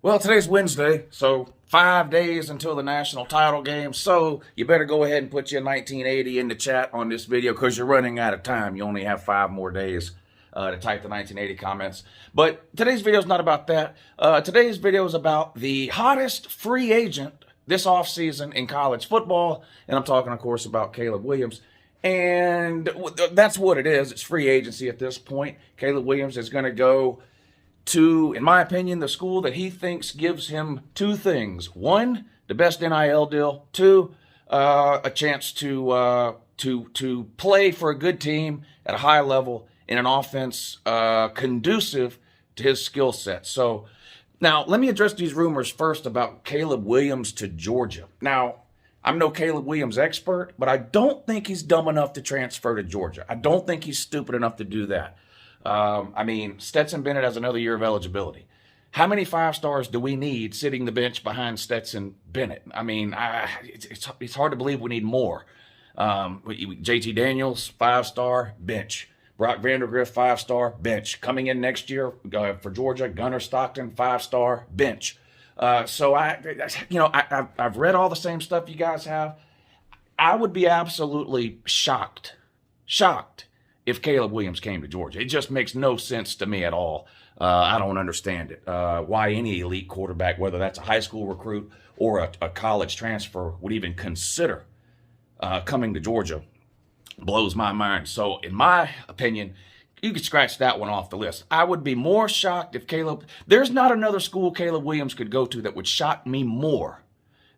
Well, today's Wednesday, so 5 days until the national title game. So you better go ahead and put your 1980 in the chat on this video because you're running out of time. You only have 5 more days to type the 1980 comments. But today's video is not about that. Today's video is about the hottest free agent this offseason in college football. And I'm talking, of course, about Caleb Williams. And that's what it is. It's free agency at this point. Caleb Williams is going to go to, in my opinion, the school that he thinks gives him 2 things. 1, the best NIL deal. 2, a chance to play for a good team at a high level in an offense conducive to his skill set. So now let me address these rumors first about Caleb Williams to Georgia. Now, I'm no Caleb Williams expert, but I don't think he's dumb enough to transfer to Georgia. I don't think he's stupid enough to do that. I mean, Stetson Bennett has another year of eligibility. How many 5 stars do we need sitting the bench behind Stetson Bennett? I mean, it's hard to believe we need more. JT Daniels, 5-star, bench. Brock Vandergriff, 5-star, bench. Coming in next year for Georgia, Gunnar Stockton, 5-star, bench. So I've read all the same stuff you guys have. I would be absolutely shocked if Caleb Williams came to Georgia. It just makes no sense to me at all. I don't understand it. Why any elite quarterback, whether that's a high school recruit or a college transfer, would even consider coming to Georgia blows my mind. So in my opinion, you could scratch that one off the list. I would be more shocked if there's not another school Caleb Williams could go to that would shock me more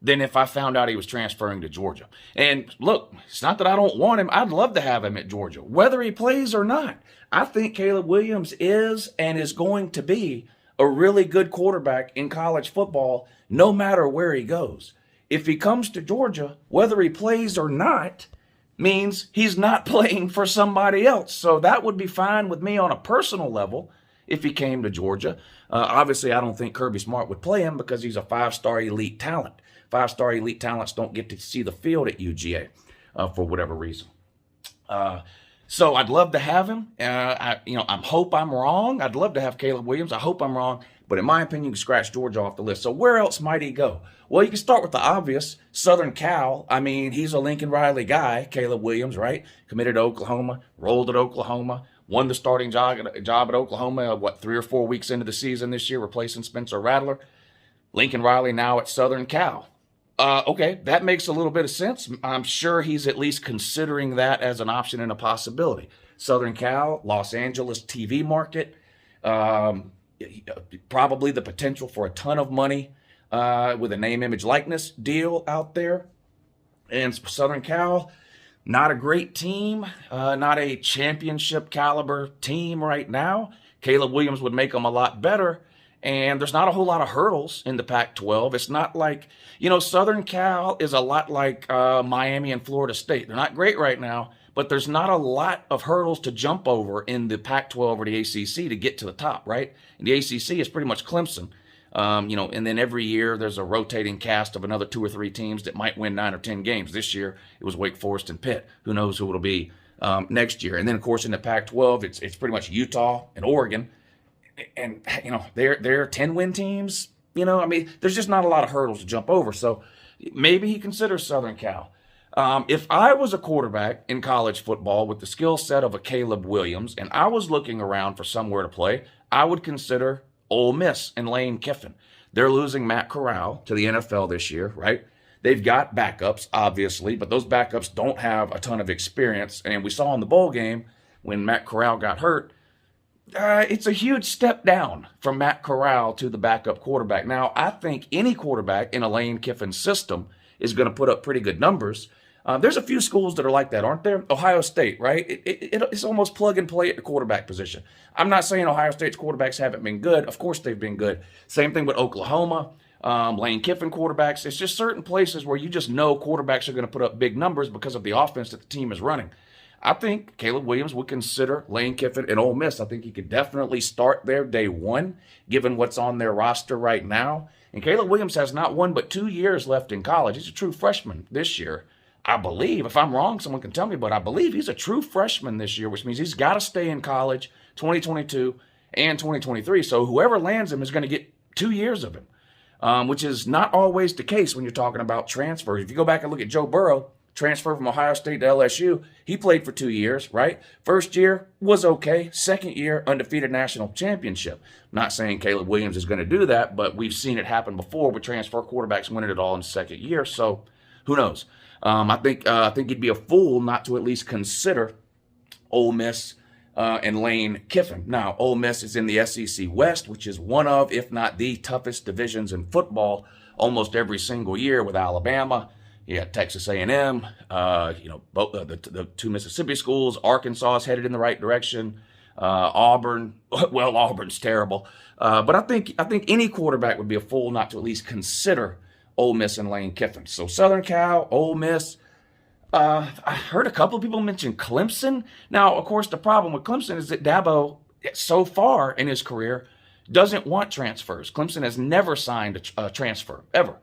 than if I found out he was transferring to Georgia. And look, it's not that I don't want him. I'd love to have him at Georgia, whether he plays or not. I think Caleb Williams is and is going to be a really good quarterback in college football, no matter where he goes. If he comes to Georgia, whether he plays or not, means he's not playing for somebody else. So that would be fine with me on a personal level if he came to Georgia. Obviously, I don't think Kirby Smart would play him because he's a 5-star elite talent. 5-star elite talents don't get to see the field at UGA for whatever reason. So I'd love to have him. I hope I'm wrong. I'd love to have Caleb Williams. I hope I'm wrong. But in my opinion, you can scratch Georgia off the list. So where else might he go? Well, you can start with the obvious, Southern Cal. I mean, he's a Lincoln Riley guy, Caleb Williams, right? Committed to Oklahoma, rolled at Oklahoma, won the starting job at Oklahoma, 3 or 4 weeks into the season this year, replacing Spencer Rattler. Lincoln Riley now at Southern Cal. Okay, that makes a little bit of sense. I'm sure he's at least considering that as an option and a possibility. Southern Cal, Los Angeles TV market, probably the potential for a ton of money with a name, image, likeness deal out there. And Southern Cal, not a great team, not a championship caliber team right now. Caleb Williams would make them a lot better. And there's not a whole lot of hurdles in the Pac-12. It's not like, Southern Cal is a lot like Miami and Florida State. They're not great right now, but there's not a lot of hurdles to jump over in the Pac-12 or the ACC to get to the top, right? And the ACC is pretty much Clemson, and then every year there's a rotating cast of another 2 or 3 teams that might win 9 or 10 games. This year it was Wake Forest and Pitt. Who knows who it'll be next year? And then, of course, in the Pac-12, it's pretty much Utah and Oregon. And, they're 10-win teams. There's just not a lot of hurdles to jump over. So maybe he considers Southern Cal. If I was a quarterback in college football with the skill set of a Caleb Williams and I was looking around for somewhere to play, I would consider Ole Miss and Lane Kiffin. They're losing Matt Corral to the NFL this year, right? They've got backups, obviously, but those backups don't have a ton of experience. And we saw in the bowl game when Matt Corral got hurt, it's a huge step down from Matt Corral to the backup quarterback. Now, I think any quarterback in a Lane Kiffin system is going to put up pretty good numbers. There's a few schools that are like that, aren't there? Ohio State, right? It's almost plug and play at the quarterback position. I'm not saying Ohio State's quarterbacks haven't been good. Of course they've been good. Same thing with Oklahoma, Lane Kiffin quarterbacks. It's just certain places where you just know quarterbacks are going to put up big numbers because of the offense that the team is running. I think Caleb Williams would consider Lane Kiffin and Ole Miss. I think he could definitely start there day one, given what's on their roster right now. And Caleb Williams has not 1 but 2 years left in college. He's a true freshman this year. I believe, if I'm wrong, someone can tell me, but I believe he's a true freshman this year, which means he's got to stay in college 2022 and 2023. So whoever lands him is going to get 2 years of him. which is not always the case when you're talking about transfers. If you go back and look at Joe Burrow, transfer from Ohio State to LSU, he played for 2 years, right? First year was okay. Second year, undefeated national championship. Not saying Caleb Williams is going to do that, but we've seen it happen before with transfer quarterbacks winning it all in the second year. So who knows? I think you'd be a fool not to at least consider Ole Miss and Lane Kiffin. Now, Ole Miss is in the SEC West, which is one of, if not the toughest divisions in football almost every single year with Alabama. You got Texas A&M, both the two Mississippi schools. Arkansas is headed in the right direction. Auburn, well, Auburn's terrible. But I think any quarterback would be a fool not to at least consider Ole Miss and Lane Kiffin. So Southern Cal, Ole Miss. I heard a couple of people mention Clemson. Now, of course, the problem with Clemson is that Dabo, so far in his career, doesn't want transfers. Clemson has never signed a transfer, ever.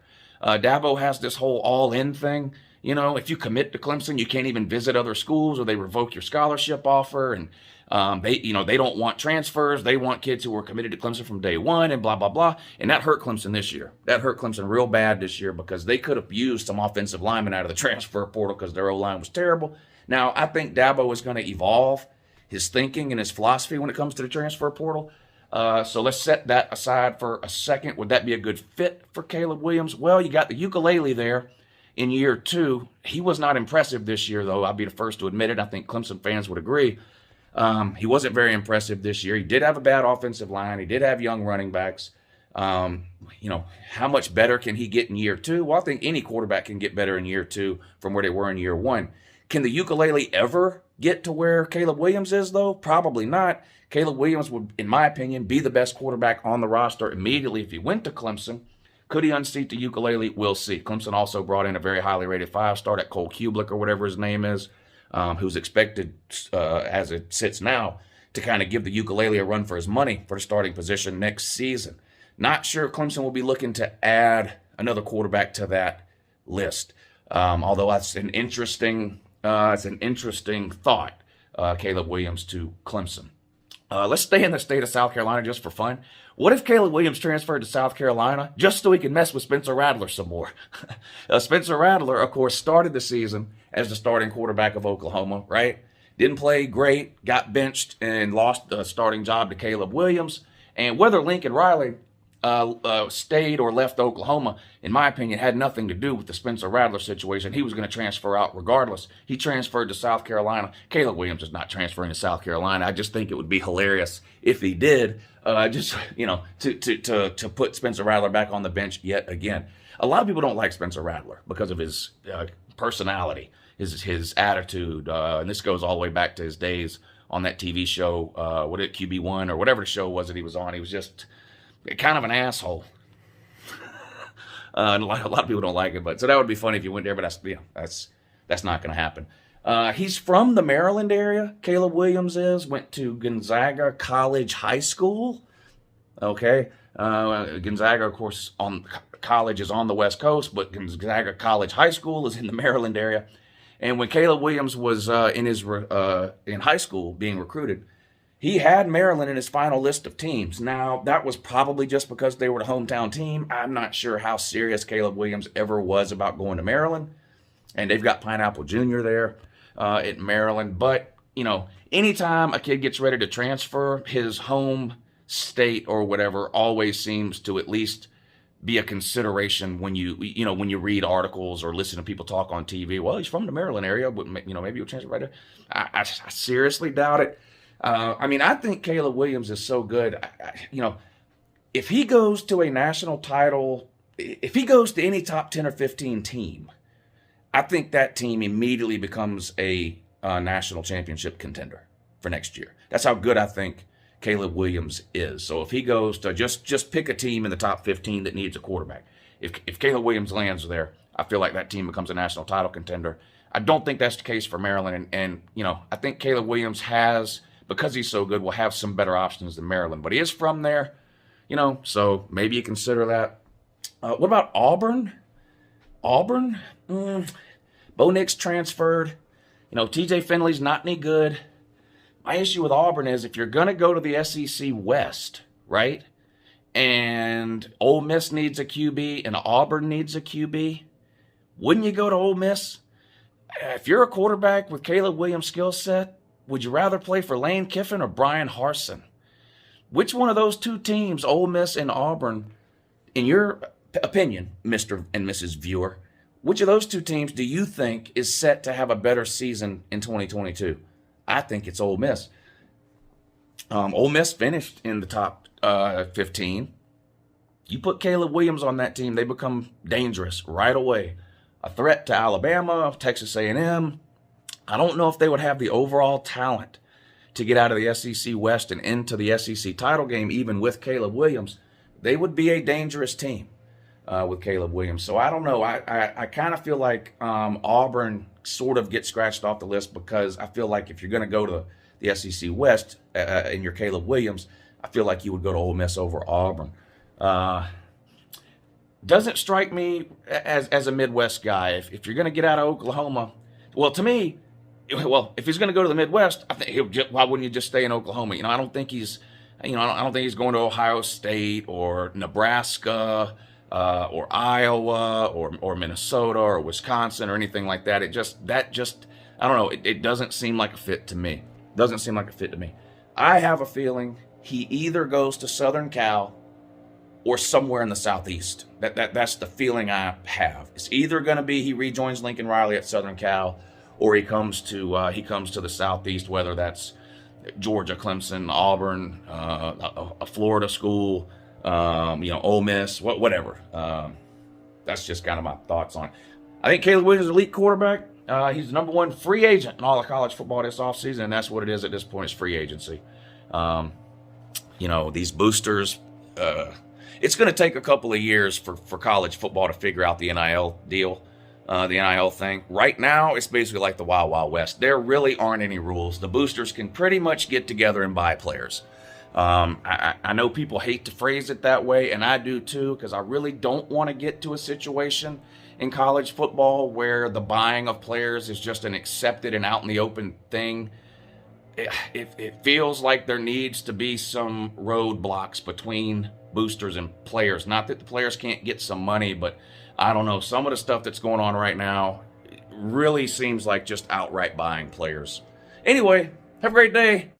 Dabo has this whole all-in thing. You know, if you commit to Clemson, you can't even visit other schools or they revoke your scholarship offer. And they don't want transfers. They want kids who are committed to Clemson from day one and blah, blah, blah. And that hurt Clemson this year. That hurt Clemson real bad this year because they could have used some offensive linemen out of the transfer portal because their O-line was terrible. Now, I think Dabo is going to evolve his thinking and his philosophy when it comes to the transfer portal. So let's set that aside for a second. Would that be a good fit for Caleb Williams? Well, you got the ukulele there in year 2. He was not impressive this year, though. I'll be the first to admit it. I think Clemson fans would agree. He wasn't very impressive this year. He did have a bad offensive line. He did have young running backs. How much better can he get in year 2? Well, I think any quarterback can get better in year 2 from where they were in year 1. Can the ukulele ever get to where Caleb Williams is, though? Probably not. Caleb Williams would, in my opinion, be the best quarterback on the roster immediately if he went to Clemson. Could he unseat the ukulele? We'll see. Clemson also brought in a very highly rated 5-star, that Cole Kublik or whatever his name is, who's expected, as it sits now, to kind of give the ukulele a run for his money for the starting position next season. Not sure Clemson will be looking to add another quarterback to that list. Although that's an interesting thought, Caleb Williams to Clemson. Let's stay in the state of South Carolina just for fun. What if Caleb Williams transferred to South Carolina just so he can mess with Spencer Rattler some more? Spencer Rattler, of course, started the season as the starting quarterback of Oklahoma, right? Didn't play great, got benched, and lost the starting job to Caleb Williams. And whether Lincoln Riley stayed or left Oklahoma, in my opinion, had nothing to do with the Spencer Rattler situation. He was going to transfer out regardless. He transferred to South Carolina. Caleb Williams is not transferring to South Carolina. I just think it would be hilarious if he did, to put Spencer Rattler back on the bench yet again. A lot of people don't like Spencer Rattler because of his personality, his attitude, and this goes all the way back to his days on that TV show, QB1 or whatever the show was that he was on. He was just kind of an asshole. And a lot of people don't like it, but so that would be funny if you went there, but that's not going to happen. He's from the Maryland area. Caleb Williams went to Gonzaga College High School. Okay. Gonzaga, of course, college is on the West Coast, but Gonzaga College High School is in the Maryland area. And when Caleb Williams was in high school being recruited, he had Maryland in his final list of teams. Now, that was probably just because they were the hometown team. I'm not sure how serious Caleb Williams ever was about going to Maryland. And they've got Pineapple Jr. there at Maryland. But, anytime a kid gets ready to transfer, his home state or whatever always seems to at least be a consideration when you read articles or listen to people talk on TV. Well, he's from the Maryland area, but maybe he'll transfer right there. I seriously doubt it. I think Caleb Williams is so good. If he goes to a national title, if he goes to any top 10 or 15 team, I think that team immediately becomes a national championship contender for next year. That's how good I think Caleb Williams is. So if he goes to just pick a team in the top 15 that needs a quarterback, if Caleb Williams lands there, I feel like that team becomes a national title contender. I don't think that's the case for Maryland. And I think Caleb Williams because he's so good, will have some better options than Maryland. But he is from there, so maybe you consider that. What about Auburn? Bo Nix transferred. TJ Finley's not any good. My issue with Auburn is if you're going to go to the SEC West, right, and Ole Miss needs a QB and Auburn needs a QB, wouldn't you go to Ole Miss? If you're a quarterback with Caleb Williams' skill set, would you rather play for Lane Kiffin or Brian Harsin? Which one of those two teams, Ole Miss and Auburn, in your opinion, Mr. and Mrs. Viewer, which of those two teams do you think is set to have a better season in 2022? I think it's Ole Miss. Ole Miss finished in the top 15. You put Caleb Williams on that team, they become dangerous right away. A threat to Alabama, Texas A&M. I don't know if they would have the overall talent to get out of the SEC West and into the SEC title game, even with Caleb Williams. They would be a dangerous team with Caleb Williams. So I don't know. I kind of feel like Auburn sort of gets scratched off the list because I feel like if you're going to go to the SEC West and you're Caleb Williams, I feel like you would go to Ole Miss over Auburn. Doesn't strike me as a Midwest guy. If you're going to get out of Oklahoma, well, to me, if he's going to go to the Midwest, I think why wouldn't you just stay in Oklahoma? I don't think he's, I don't think he's going to Ohio State or Nebraska or Iowa or Minnesota or Wisconsin or anything like that. I don't know. It doesn't seem like a fit to me. Doesn't seem like a fit to me. I have a feeling he either goes to Southern Cal or somewhere in the Southeast. That's the feeling I have. It's either going to be he rejoins Lincoln Riley at Southern Cal, or he comes to the Southeast, whether that's Georgia, Clemson, Auburn, a Florida school, Ole Miss, whatever. That's just kind of my thoughts on it. I think Caleb Williams is an elite quarterback. He's the number one free agent in all of college football this offseason, and that's what it is at this point, is free agency. These boosters, it's going to take a couple of years for college football to figure out the n.i.l deal, the n.i.l thing. Right now, it's basically like the Wild Wild West. There really aren't any rules. The boosters can pretty much get together and buy players. I know people hate to phrase it that way, and I do too, because I really don't want to get to a situation in college football where the buying of players is just an accepted and out in the open thing. It feels like there needs to be some roadblocks between boosters and players. Not that the players can't get some money, but I don't know. Some of the stuff that's going on right now really seems like just outright buying players. Anyway, have a great day.